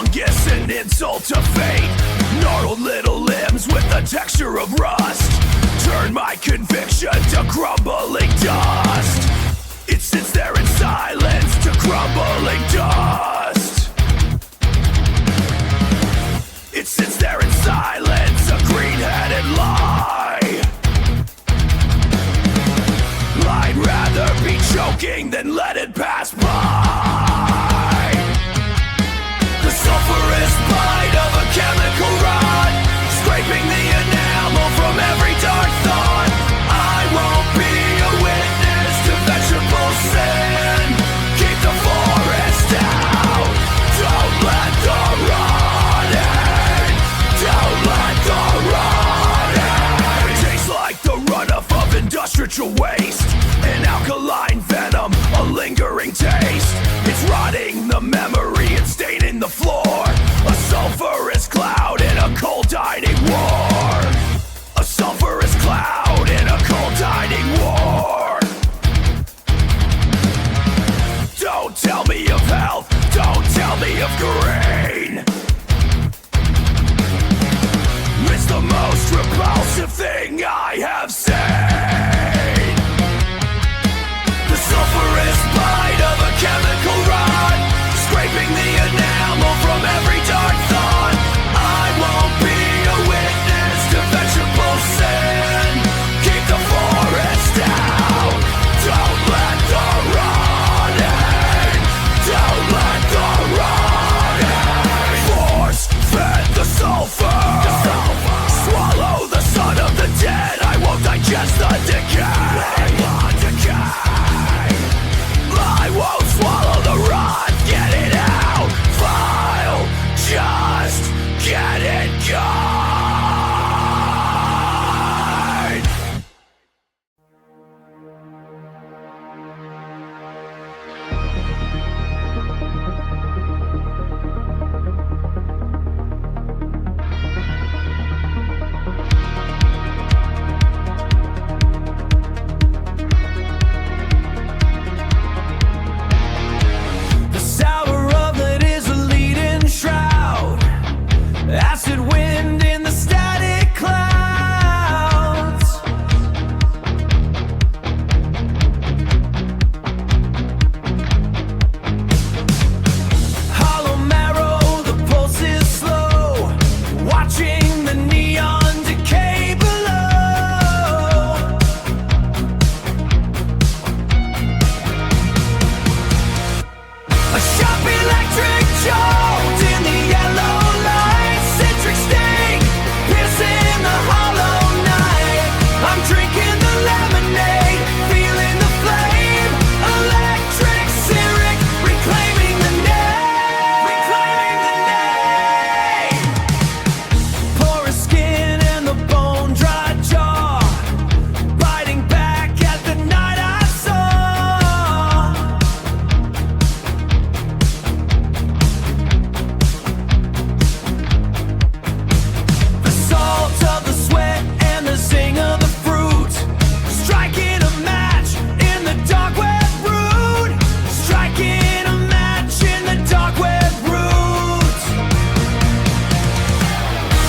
fungus, an insult to fate. Gnarled little limbs with the texture of rust turn my conviction to crumbling dust. It sits there in silence to crumbling dust. It sits there in silence, a green-headed lie. I'd rather be choking than let it pass by. The sulfurous bite of a chemical rod, scraping the enamel from every dark thought. I won't be a witness to vegetable sin. Keep the forest out. Don't let the rot in. Don't let the rot in. It tastes like the runoff of industrial waste, an alkaline venom, a lingering taste. It's rotting the memory and staining the floor. A sulfurous cloud in a cold dining war. A sulfurous cloud in a cold dining war. Don't tell me of health, don't tell me of green. It's the most repulsive thing I have seen. The sulfurous bite of a chemical rod, scraping the enamel from every dark thought. I won't be a witness to vegetable sin. Keep the forest out. Don't let the rot in. Don't let the rot in. Force fed the sulfur. Swallow the son of the dead. I won't digest the decay. I won't swallow the rot. Get it out. Vile. Just get it gone. The sour of it is a leading shroud. Acid wind in the static clouds. Hollow marrow, the pulse is slow. Watching the neon decay below. A sharp electric jolt in the yellow light. Citric sting, piercing the hollow night. I'm drinking the lemonade, feeling the flame. Electric syrup, reclaiming the name. Reclaiming the name. Porous skin and the bone-dry jaw, biting back at the night I saw. The salt of the sweat and the zing of the fruit, striking a match in the dark web root. Striking a match in the dark web root.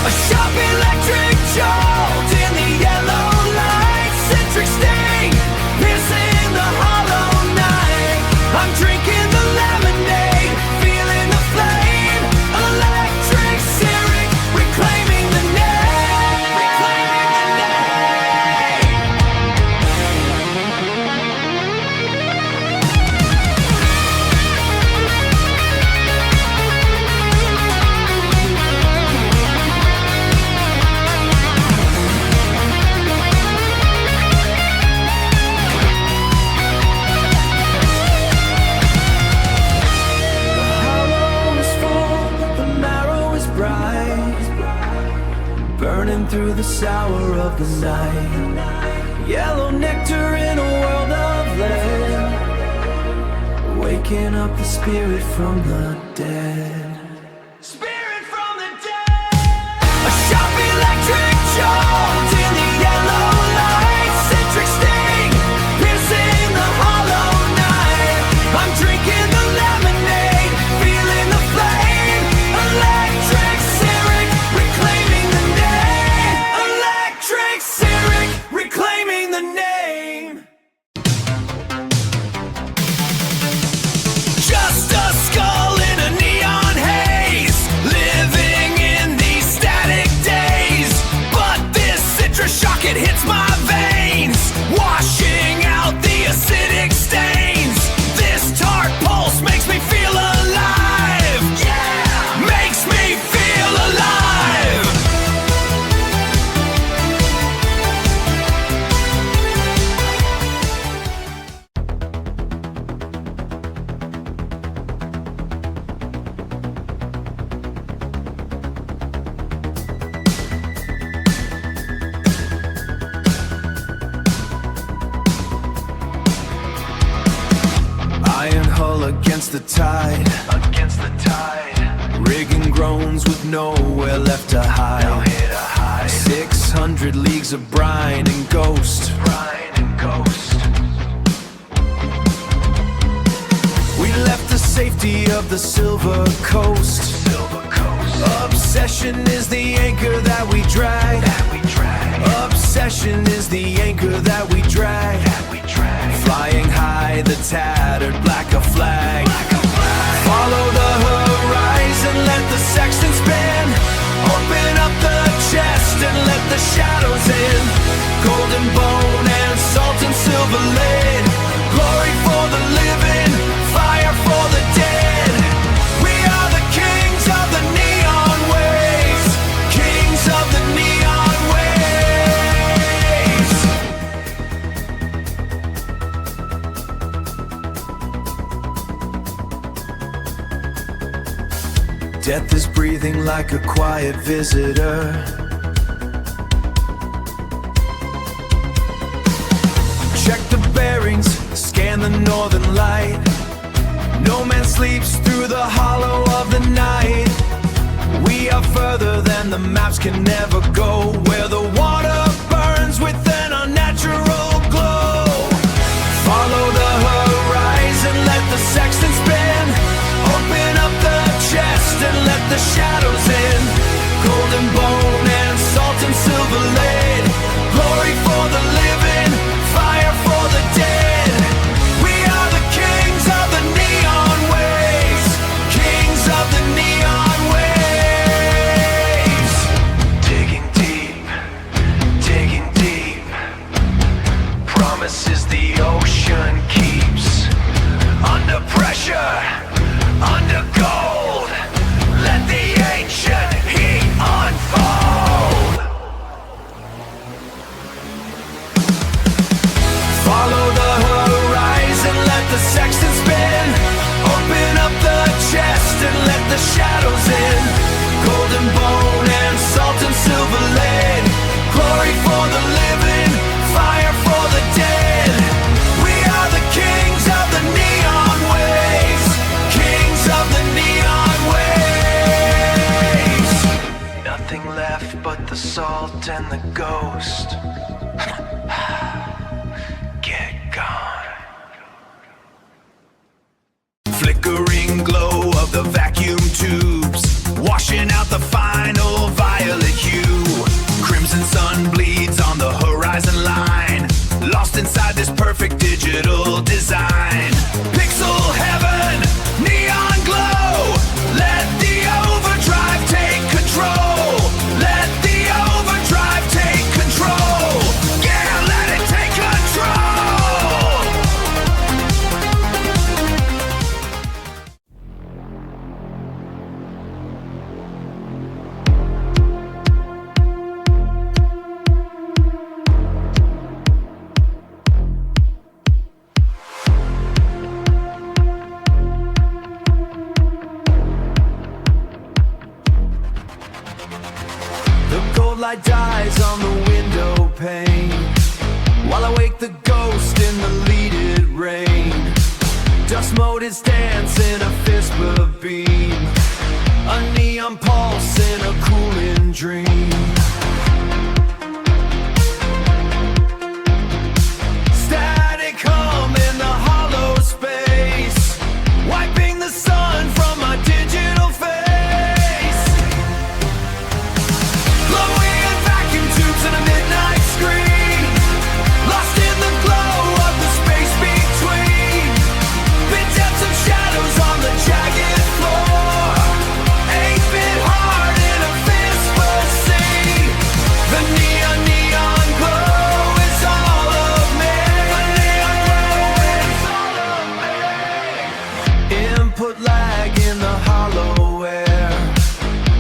A sharp electric jolt in the yellow light. Citric sting, piercing the hollow night. I'm drinking the lemonade, feeling the flame. Electric syrup, reclaiming the name. Reclaiming the name. The hollow is full, the marrow is bright, burning through the sour of the night. Yellow nectar in a world of lead, waking up the spirit from the dead. Spirit from the dead. A sharp electric jolt in the yellow light. Citric sting, piercing the hollow night. I'm drinking the lemonade, feeling the flame. against the tide. Against the tide. Rigging groans with nowhere left to hide. No here to hide. 600 leagues of brine and ghost. Brine and ghost. We left the safety of the Silver Coast. Silver Coast. Obsession is the anchor that we drag. Obsession is the anchor that we drag. Flying high, the tattered black a flag. Follow the horizon, let the sexton spin. Open up the chest and let the shadows in. Golden bone and salt and silver lid. Glory for the living, fire for the dead. We are the kings of the neon waves. Kings of the neon waves. Death is breathing like a quiet visitor. Check the bearings, scan the northern light. No man sleeps through the hollow of the night. We are further than the maps can never go, where the water burns with an unnatural glow. Follow the horizon, let the sexton spin. Open up the chest and let the shadows in. Golden bone and salt and silver lid. Glory for the living, fire for the dead. We are the kings of the neon waves. Kings of the neon waves. Digging deep, digging deep. Promises the ocean keeps. Under pressure, under gold. Let the ancient heat unfold. Follow the horizon, let the sexton spin. Open up the chest and let the shadows in. Golden bone and salt and silver lid. Glory for the living, fire for the dead. We are the kings of the neon waves. Kings of the neon waves. Nothing left but the salt and the ghost. Get gone. Flickering glow of the vacuum tubes, washing out the final violet hue. Crimson sun bleeds on the horizon line, lost inside this perfect digital design. Pixel heaven, neon glow. Let the overdrive take control. Let the overdrive take control. Yeah, let it take control. The gold light dies on the window pane, while I wake the ghost in the leaded rain. Dust moted stance in a fist of beam, a neon pulse in a cooling dream. Static hum in the hollow space, wiping the sun from my digital face. Glowing vacuum tubes in a midnight screen, lost in the glow of the space between. Bit depths of shadows on the jagged floor, 8-bit heart in a fist for sea. The neon glow is all of me. The neon glow is all of me. Input lag in the hollow air,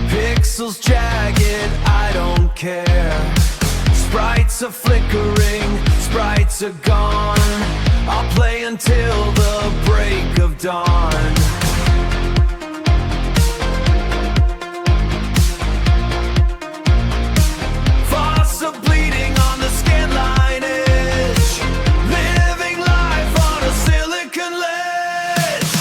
pixels jagged, I don't care. Sprites are flickering, sprites are gone. I'll play until the break of dawn. Fossa bleeding on the skin line edge, living life on a silicon ledge.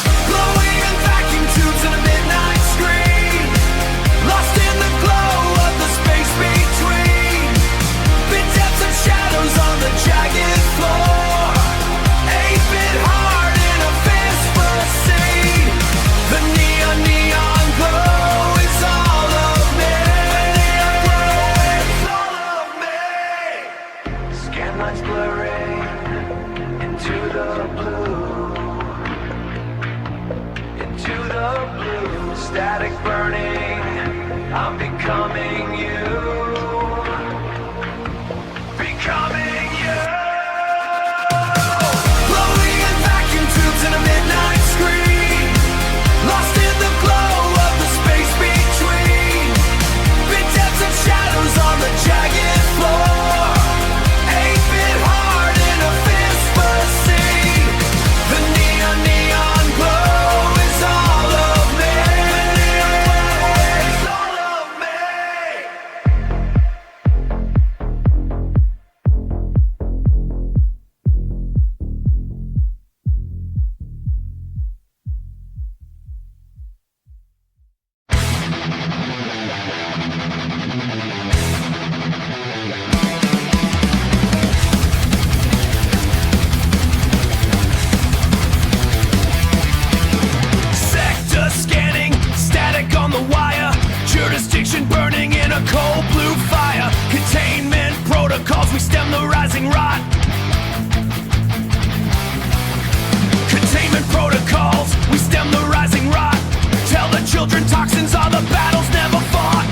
children, toxins are the battles never fought.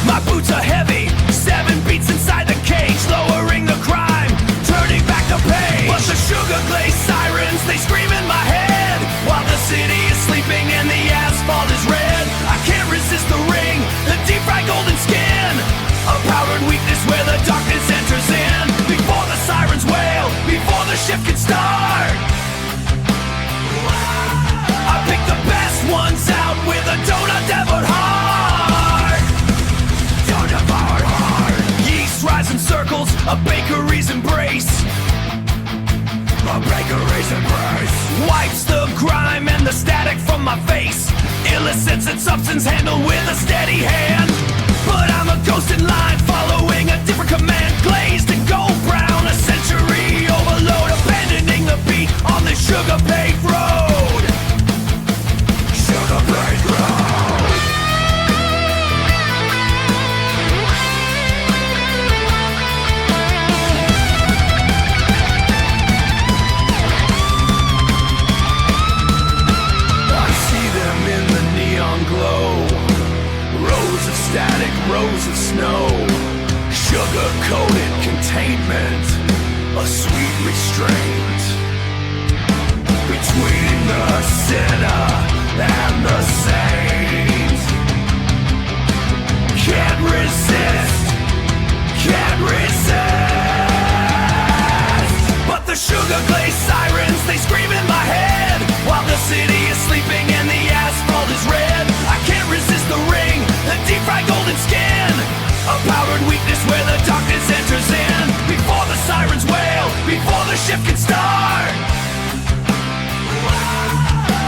My boots are heavy, 7 beats inside the cage, lowering the crime, turning back the page. But the sugar glazed sirens, they scream in my head, while the city is sleeping and the asphalt is red. I can't resist the ring, the deep fried golden skin, a powered weakness where the darkness enters in. Before the sirens wail, before the shift can start, I pick the best ones out with a donut-devoured heart. Donut-devoured heart. Yeast rise in circles, a bakery's embrace. A bakery's embrace wipes the grime and the static from my face. Illicits and substance handled with a steady hand. But I'm a ghost in line, following a different command. Glazed and gold brown, a century overload, abandoning the beat on the sugar-paved road. Sugar-paved road. I see them in the neon glow, rows of static, rows of snow, sugar-coated containment, a sweet restraint between the sinner and the saint. Can't resist, can't resist. But the sugar-glazed sirens, they scream in my head, while the city is sleeping and the asphalt is red. I can't resist the ring, the deep-fried golden skin, a powered weakness where the darkness enters in. Before the sirens wail, before the shift can start,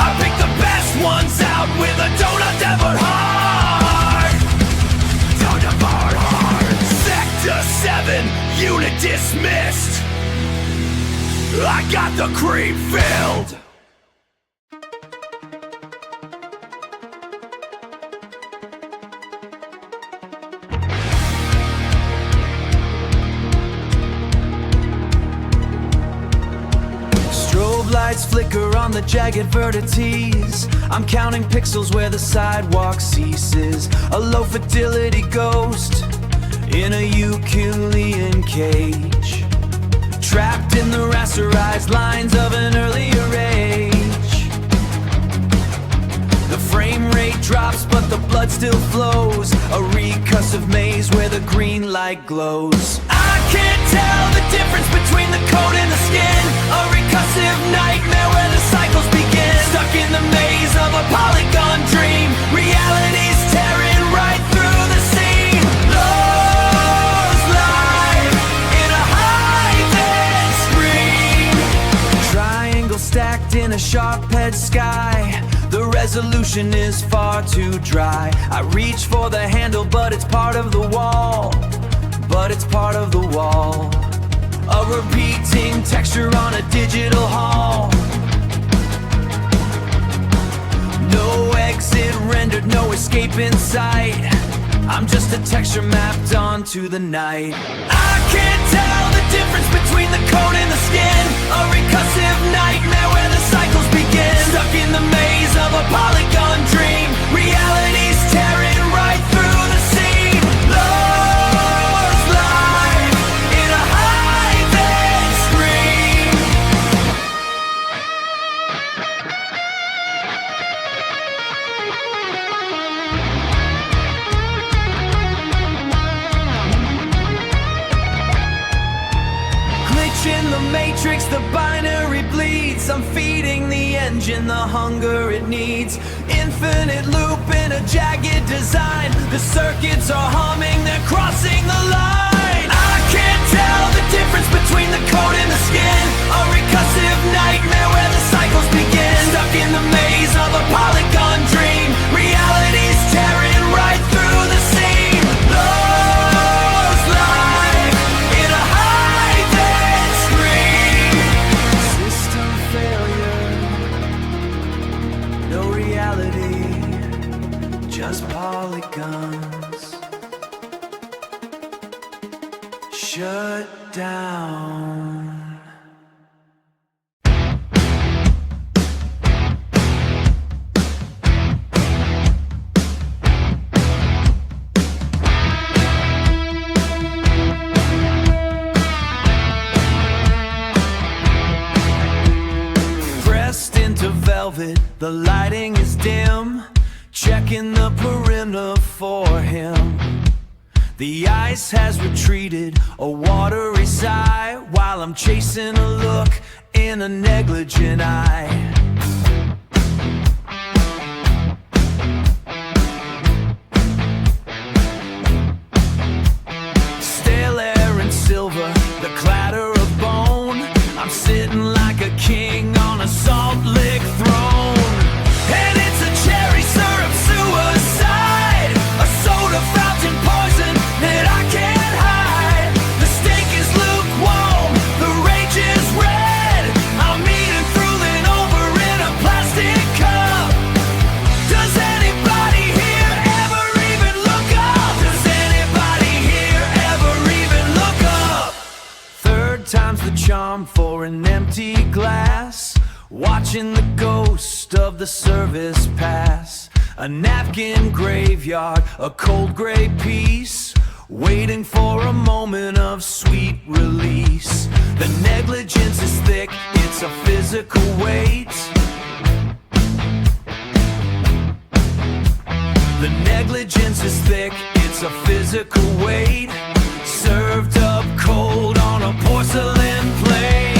I pick the best ones out with a donut-devoured heart. Donut-devoured heart. Sector 7, unit dismissed. I got the cream filled. Lights flicker on the jagged vertices. I'm counting pixels where the sidewalk ceases. A low fidelity ghost in a Euclidean cage, trapped in the rasterized lines of an earlier age. The frame rate drops but the blood still flows, a recursive maze where the green light glows. I can't tell the difference between the coat and the skin, a recursive nightmare where the cycles begin. Stuck in the maze of a polygon dream, reality's tearing right through the scene. Lost life in a high-pitched scream. Triangle stacked in a sharp-edged sky, the resolution is far too dry. I reach for the handle but it's part of the wall, but it's part of the wall. A repeating texture on a digital hall. No exit rendered, no escape in sight. I'm just a texture mapped onto the night. I can't tell the difference between the coat and the skin, a recursive nightmare where the cycles begin. Stuck in the maze of a polygon dream, reality's tearing right through the scene. Lost life in a high-pitched scream. Glitch in the matrix, the binary bleeds. I'm feeding the engine the hunger it needs. Infinite loop in a jagged design. The circuits are humming, they're crossing the line. I can't tell the difference between the coat and the skin, a recursive nightmare where the cycles begin. Stuck in the maze of a polygon dream, reality's tearing right through the scene. Lost life in a high-pitched scream. System failure, no reality, just polygons. Shut down. velvet, the lighting is dim. Checking the perimeter for him. The ice has retreated, a watery sigh, while I'm chasing a look in a negligent eye. Stale air and silver, the clatter of bone. I'm sitting like a king on a salt lick throne. And it's a cherry syrup suicide, a soda fountain poison that I can't hide. The steak is lukewarm, the rage is red. I'm eating drooling over in a plastic cup. Does anybody here ever even look up? Does anybody here ever even look up? Third time's the charm for an empty glass. Watching the ghost of the service pass. A napkin graveyard, a cold gray piece, waiting for a moment of sweet release. The negligence is thick, it's a physical weight. The negligence is thick, it's a physical weight. Served up cold on a porcelain plate.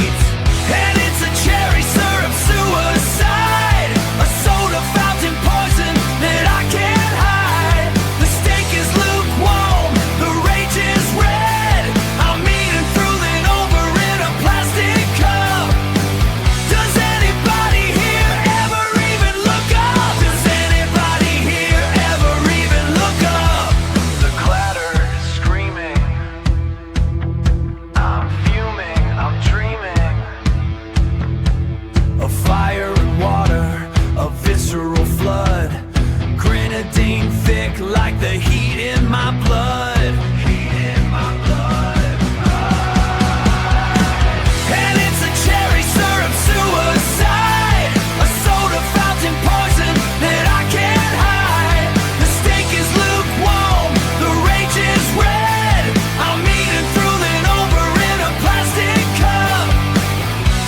And it's a cherry syrup suicide, a soda fountain poison that I can't hide. The steak is lukewarm, the rage is red. I'm eating drooling over in a plastic cup. Does anybody here ever even look up? Does anybody here ever even look up? The clatter is screaming. I'm fuming, I'm dreaming. A fire and water, a visceral flood. Grenadine thick like the heat in my blood. Heat in my blood. And it's a cherry syrup suicide, a soda fountain poison that I can't hide. The steak is lukewarm, the rage is red. I'm eating drooling over in a plastic cup.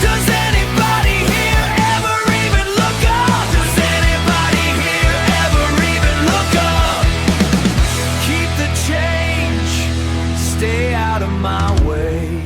Does anybody here ever even look up? Does anybody here ever even look up? Keep the change, stay out of my way.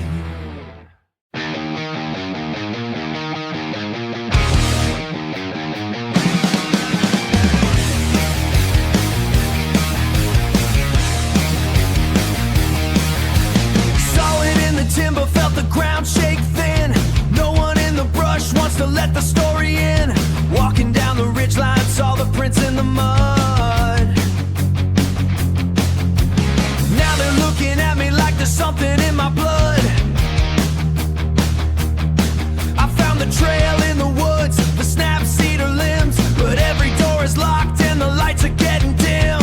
Solid in the timber, felt the ground shake thin. No one in the brush wants to let the story in. Walking down the ridgeline, saw the prints in the mud. Now they're looking at me like there's something in my blood. I found the trail in the woods, the snap cedar limbs, but every door is locked and the lights are getting dim.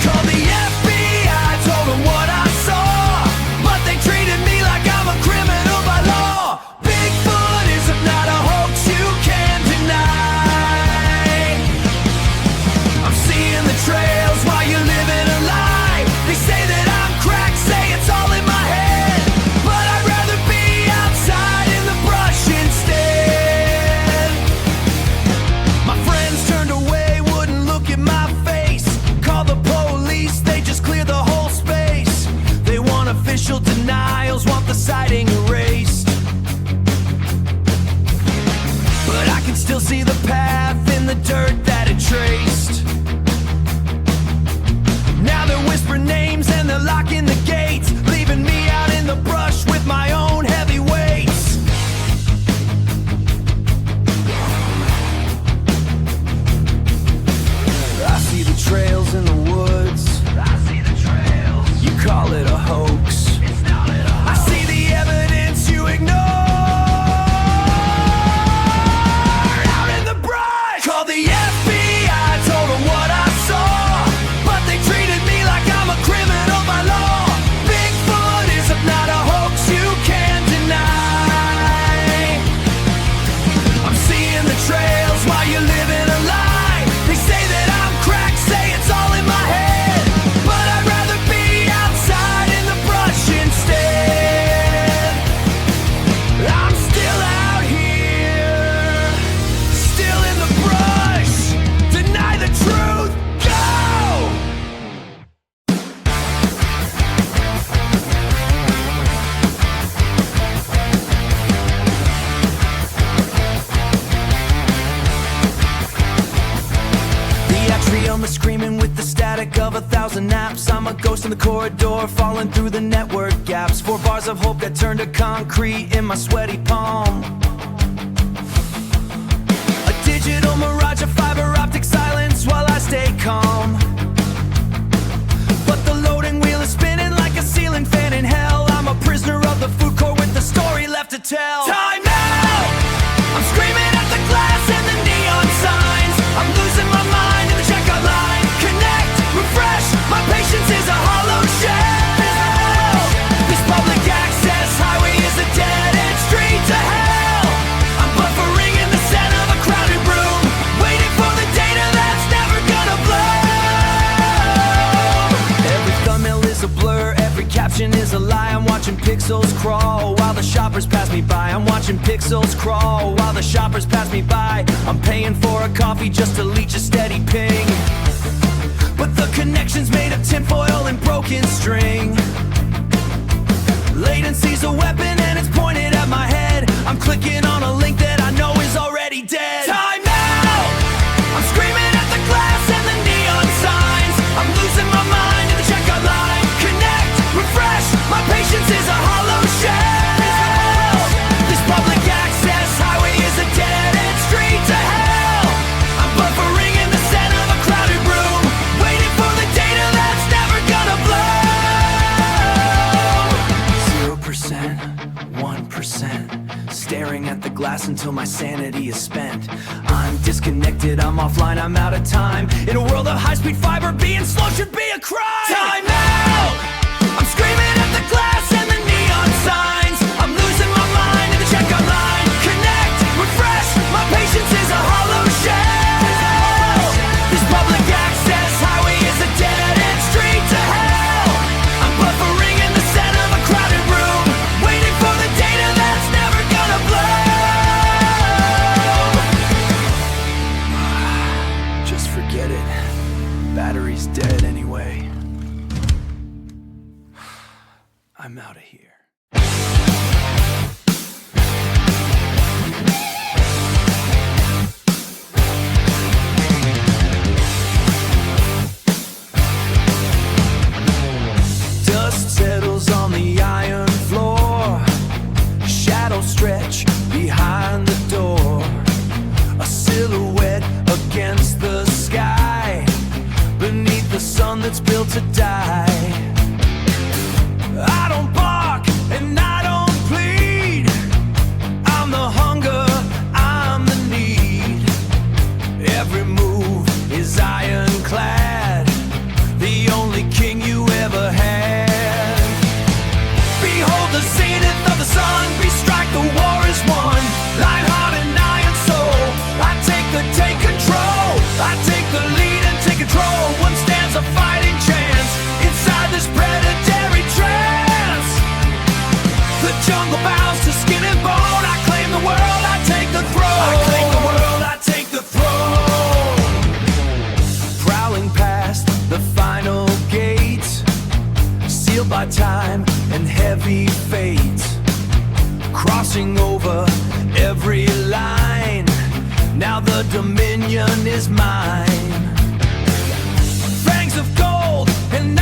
Called the FBI, told them what I saw, but they treated me like I'm a criminal by law. Bigfoot is not a hoax you can't deny. I'm seeing the trails while you're living a lie. They say that I'm cracked, saying tomorrow's a naps. I'm a ghost in the corridor, falling through the network gaps. 4 bars of hope that turn to concrete in my sweaty palm. A digital mirage of fiber optic silence while I stay calm. But the loading wheel is spinning like a ceiling fan in hell. I'm a prisoner of the food court with a story left to tell. Time out! I'm screaming at the glass and the neon signs. I'm losing my mind in the checkout line. Connect, refresh, my patience is a hollow shell. This public access highway is a dead-end street to hell. I'm buffering in the center of a crowded room, waiting for the data that's never gonna blow. Every thumbnail is a blur, every caption is a lie. I'm watching pixels crawl while the shoppers pass me by. I'm watching pixels crawl while the shoppers pass me by. I'm paying for a coffee just to leech a steady ping, but the connection's made of tinfoil and broken string. Latency's a weapon and it's pointed at my head. I'm clicking on a link that I know is already dead. Time out! I'm screaming at the glass and the neon signs. I'm losing my mind in the checkout line. Connect, refresh, my patience is a hollow shell. This public access highway is a dead-end street to hell. I'm buffering in the center of a crowded room, waiting for the data that's never gonna blow. 0%, 1%, staring at the glass until my sanity is spent. I'm disconnected, I'm offline, I'm out of time. In a world of high-speed fiber, being slow should be a crime. Time out! I'm screaming at the glass and the neon signs. I'm losing my mind in the checkout line. Connect, refresh, my patience is a hollow shell. This public access highway is a dead-end street to hell. I'm buffering in the center of a crowded room, waiting for the data that's never gonna blow. Just forget it. Battery's dead anyway. I'm out of here. Dust settles on the iron floor. Shadows stretch behind the door. A silhouette against the sky, beneath the sun that's built to die. I don't bark and I don't plead. I'm the hunger, I'm the need. Every move is ironclad, the only king you ever had. Behold the zenith of the sun, be strike, the war is won. Lionheart and iron soul, take control. I take the lead and take control. One stands a fighting chance inside this predatory trance. The jungle bows to skin and bone. I claim the world, I take the throne. I claim the world, I take the throne. Prowling past the final gate, sealed by time and heavy fate. Crossing over every line, now the dominion is mine. Fangs of gold and